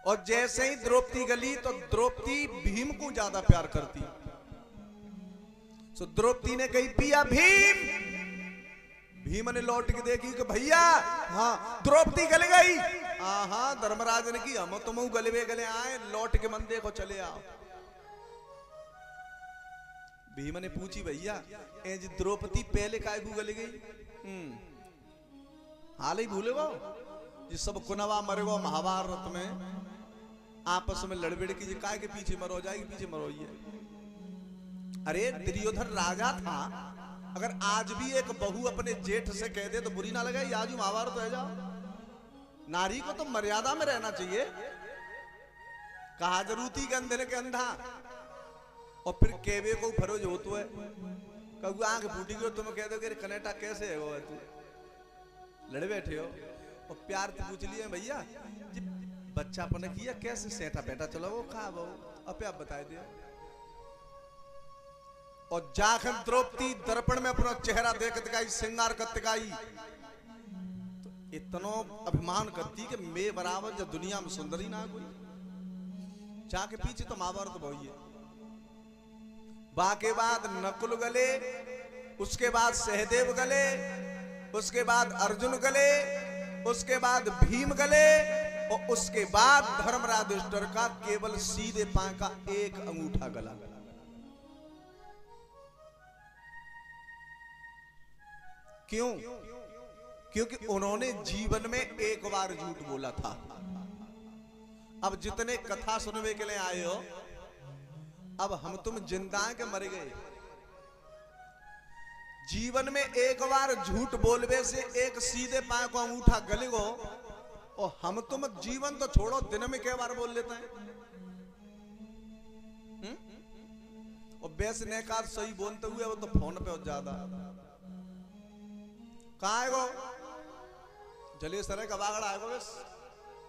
और जैसे ही द्रौपदी गली तो द्रौपदी भीम को ज्यादा प्यार करती। तो द्रौपदी ने कही पिया भीम। भीम ने लौट के देखी कि भैया हाँ द्रौपदी गल गई। हाँ धर्मराज ने की हम तुम गलवे गले आए, लौट के मंदिर को चले आओ। भीम ने पूछी भैया जी द्रौपदी पहले काय को गल गई? हाल ही भूले वो जी सब कुनवा मरे वो महाभारत में आपस में लड़बड़ की काय के पीछे मरो जाएगी, पीछे मरो ये। अरे दुर्योधन राजा था, अगर आज भी एक बहू अपने जेठ से कह दे तो बुरी ना लगे, आज ही महाभारत रह जाओ। नारी को तो मर्यादा में रहना चाहिए। कहा जरूरती के अंधे के अंधा और फिर केवे को फरोज हो तो है कब आंख फूटी गई तुम कह दो कि कनेटा कैसे है वो तू लड़ बैठे हो। और प्यार तो पूछ लिए भैया जी बच्चा अपने किया कैसे सेठा बेटा चलो वो खा वो अपने आप बताए दिया। और जाखन द्रौपदी दर्पण में अपना चेहरा देखत गई, श्रृंगार करते गई, तो इतना अभिमान करती कि मैं बराबर जब दुनिया में सुंदरी ना कोई। जाके पीछे तो महाभारत बहु है। बाके बाद नकुल गले, उसके बाद सहदेव गले, उसके बाद अर्जुन गले, उसके बाद भीम गले, और उसके बाद धर्मराज युधिष्ठिर का केवल सीधे पांव का एक अंगूठा गला। क्यों? क्योंकि उन्होंने जीवन में एक बार झूठ बोला था। अब जितने कथा सुनने के लिए आए हो, अब हम तुम जिंदा के मर गए। जीवन में एक बार झूठ बोलवे से एक सीधे पांव को अंगूठा गलेगो, और हम तुम जीवन तो छोड़ो दिन में कई बार बोल लेते हैं। और वैसे ने का सही बोलते हुए वो तो फोन पे हो ज्यादा कहा है वो जलिए सर का बागड़ा आएगा बस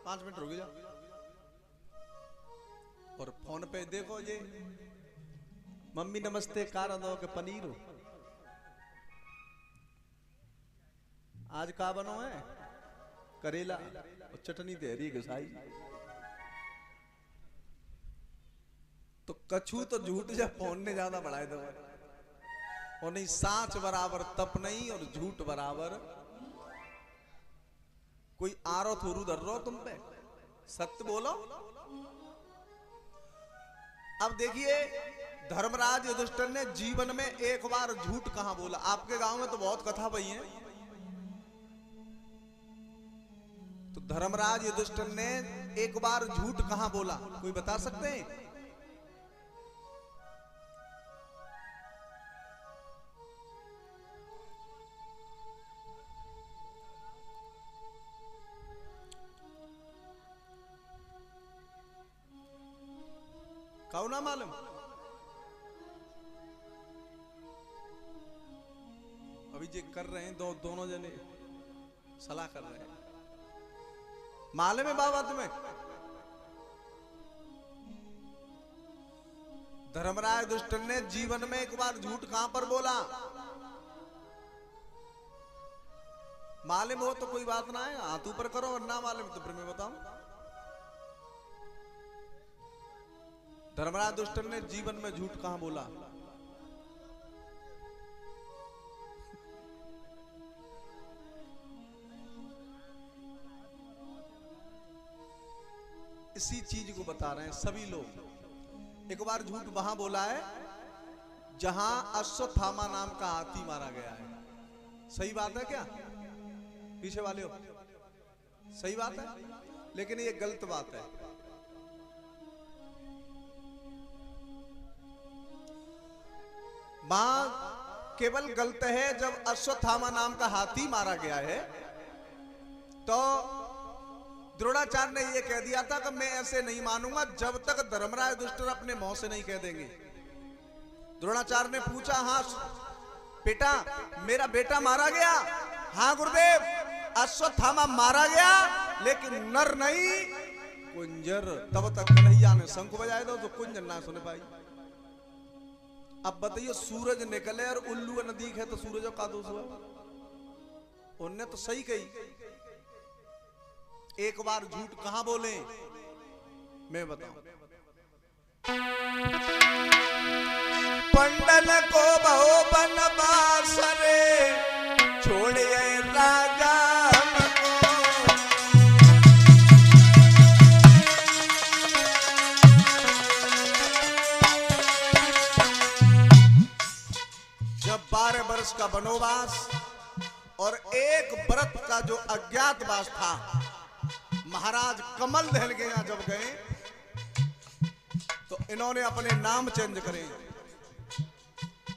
5 मिनट रुक जा। और फोन पे देखो ये मम्मी नमस्ते कार दो के पनीर हो आज का बनो है करेला और चटनी दे रही घसाई। तो कछू तो झूठ जब फोन ने ज्यादा बढ़ाए दो और नहीं साच बराबर तप नहीं और झूठ बराबर कोई आरो थोरू धर रो तुम पे सत्य बोलो। अब देखिए धर्मराज युधिष्ठिर ने जीवन में एक बार झूठ कहां बोला। आपके गांव में तो बहुत कथा पई है। तो धर्मराज युधिष्ठिर ने एक बार झूठ कहां बोला कोई बता सकते हैं? कहो ना मालूम। अभी जे कर रहे हैं दोनों जने सलाह कर रहे हैं मालूम है बाबा तुम्हें? धर्मराज युधिष्ठिर ने जीवन में एक बार झूठ कहां पर बोला मालूम हो तो कोई बात ना है हाथ ऊपर करो और ना मालूम तो फिर मैं बताऊं। धर्मराज युधिष्ठिर ने जीवन में झूठ कहां बोला? इसी चीज को बता रहे हैं सभी लोग। एक बार झूठ वहां बोला है जहां अश्वत्थामा नाम का हाथी मारा गया है। सही बात है क्या पीछे वाले हो? सही बात है लेकिन ये गलत बात है। वहां केवल गलत है जब अश्वत्थामा नाम का हाथी मारा गया है तो द्रोणाचार्य ने यह कह दिया था कि मैं ऐसे नहीं मानूंगा जब तक धर्मराज युधिष्ठिर अपने मुंह से नहीं कह देंगे। द्रोणाचार्य ने पूछा हाँ बेटा मेरा बेटा मारा गया? हाँ गुरुदेव अश्वत्थामा मारा गया लेकिन नर नहीं कुंजर। तब तक कन्हैया ने शंख बजाए दो तो कुंजर ना सुन पाई। अब बताइए सूरज निकले और उल्लू न दिखे तो सूरज का दोष हुआ? उनने तो सही कही। एक बार झूठ कहां बोले मैं बताऊं। पंडल को बहु बनवास रे छोड़िए राजा हमको। जब 12 वर्ष का वनवास और 1 व्रत का जो अज्ञातवास था, महाराज कमल दहल के यहां जब गए तो इन्होंने अपने नाम चेंज करे,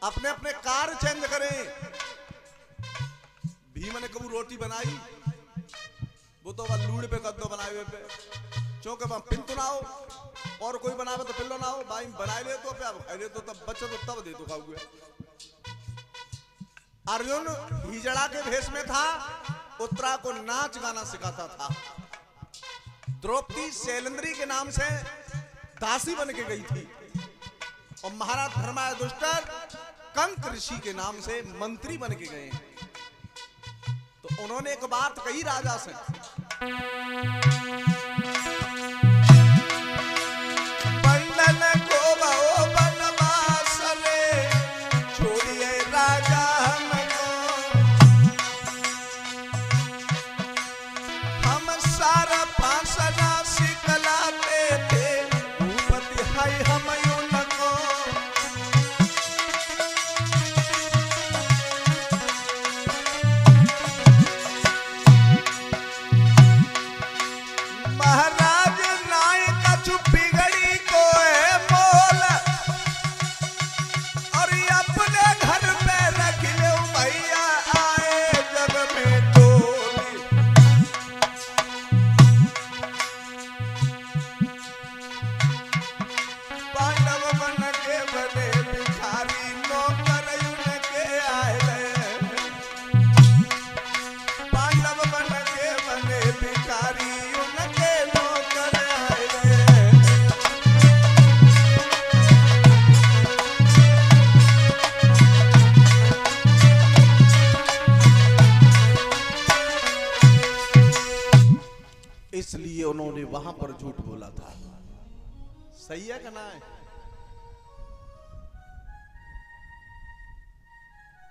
अपने अपने कार्य चेंज करे। भीम ने कबू रोटी बनाई, वो तो वह लूड़ पे कद्दो बनाए हुए पे चौके पर पिंतु ना हो, और कोई बनावे तो पिल्लो ना हो, भाई बनाए ले तो पे खाए ले तो तब बच्चे तो तब दे तो खाओगे। अर्जुन हिजड़ा के भेष में था, उत्तरा को नाच गाना सिखाता था। द्रौपदी शैलेंद्री के नाम से दासी बन के गई थी, और महाराज धर्मायुधुष्टर कंक ऋषि के नाम से मंत्री बन के गए। तो उन्होंने एक बात कही राजा से, पंडल को बहु बनवास रे छोड़िए राजा हमको। हम सारा फांसना सिखलाते थे, भूपति हाय हम उनको। महाराज नाय कछु बिगड़ी को है मोल, और अपने घर में रख ले भैया आए जग में डोली। पांडव बन के बने भिखारी, नौकर उनके आए गए। पांडव बन के बने भिखारी, उनके नौकर आए गए। इसलिए उन्होंने वहां पर झूठ बोला था। सही है कि ना है?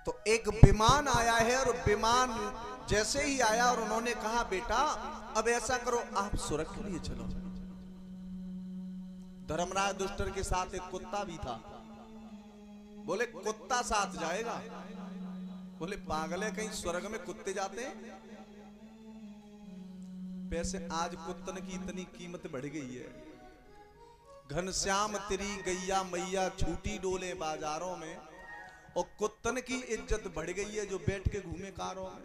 तो एक विमान आया है, और विमान जैसे ही आया और उन्होंने कहा बेटा अब ऐसा करो, आप स्वर्ग के लिए चलो। धर्मराज दुष्टर के साथ एक कुत्ता भी था। बोले कुत्ता साथ जाएगा? बोले पागल है, कहीं स्वर्ग में कुत्ते जाते हैं? वैसे आज कुत्तन की इतनी कीमत बढ़ गई है। घनश्याम तेरी गैया मैया छूटी डोले बाजारों में, और कुत्तन की इज्जत बढ़ गई है जो बैठ के घूमे कारों में।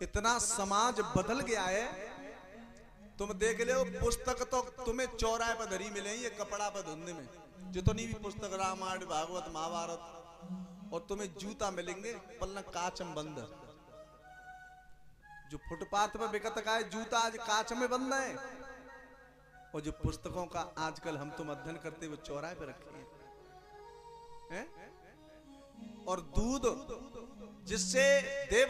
इतना समाज बदल गया है। तुम देख ले, पुस्तक तो तुम्हें चौराहे पर धरी मिले, ये कपड़ा पर धुंधे में जितनी भी पुस्तक रामायण भागवत महाभारत, और तुम्हें जूता मिलेंगे पल्ला काचम बंद। जो फुटपाथ पर बिकत का है जूता आज कांच में बंद है, और जो पुस्तकों का आजकल हम तुम अध्ययन करते हुए चौराहे पे रखे हैं। और दूध जिससे देव